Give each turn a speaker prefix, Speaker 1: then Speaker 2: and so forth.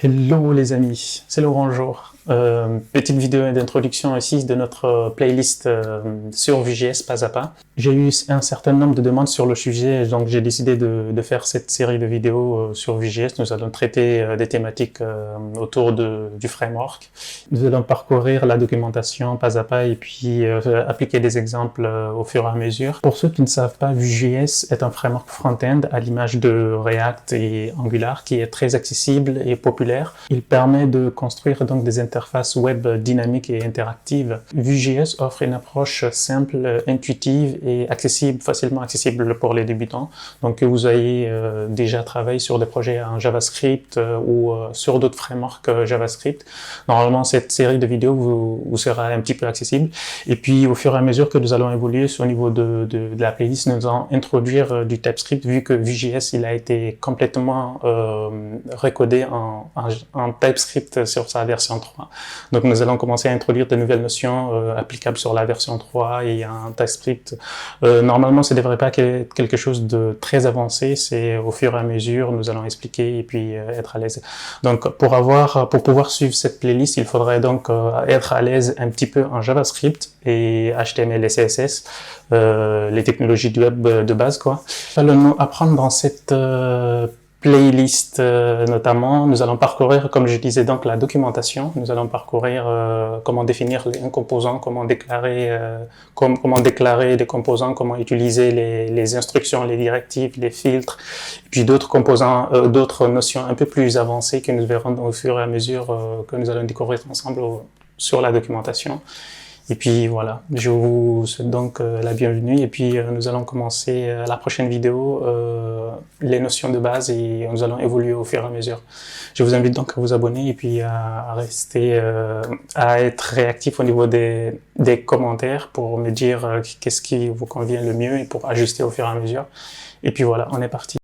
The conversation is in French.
Speaker 1: Hello les amis, c'est Laurent Jour. Petite vidéo d'introduction ici de notre playlist sur Vue.js pas à pas. J'ai eu un certain nombre de demandes sur le sujet, donc j'ai décidé de faire cette série de vidéos sur Vue.js. Nous allons traiter des thématiques autour du framework. Nous allons parcourir la documentation pas à pas et puis appliquer des exemples au fur et à mesure. Pour ceux qui ne savent pas, Vue.js est un framework front-end à l'image de React et Angular qui est très accessible et populaire. Il permet de construire donc des interfaces web dynamiques et interactives. Vue.js offre une approche simple, intuitive et accessible, facilement accessible pour les débutants. Donc que vous ayez déjà travaillé sur des projets en JavaScript ou sur d'autres frameworks JavaScript, normalement cette série de vidéos vous sera un petit peu accessible. Et puis au fur et à mesure que nous allons évoluer au niveau de la playlist, nous allons introduire du TypeScript vu que Vue.js il a été complètement recodé en TypeScript sur sa version 3. Donc nous allons commencer à introduire de nouvelles notions applicables sur la version 3 et en TypeScript. Normalement, ce ne devrait pas être quelque chose de très avancé, c'est au fur et à mesure, nous allons expliquer et puis être à l'aise. Donc pour pouvoir suivre cette playlist, il faudrait donc être à l'aise un petit peu en JavaScript et HTML et CSS, les technologies du web de base quoi. Allons apprendre dans cette playlist notamment, nous allons parcourir, comme je disais, donc la documentation. Nous allons parcourir comment définir un composant, comment déclarer des composants, comment utiliser les instructions, les directives, les filtres, et puis d'autres composants, d'autres notions un peu plus avancées que nous verrons au fur et à mesure que nous allons découvrir ensemble sur la documentation. Et puis voilà, je vous souhaite donc la bienvenue et puis nous allons commencer la prochaine vidéo, les notions de base et nous allons évoluer au fur et à mesure. Je vous invite donc à vous abonner et puis à rester, à être réactif au niveau des commentaires pour me dire qu'est-ce qui vous convient le mieux et pour ajuster au fur et à mesure. Et puis voilà, on est parti.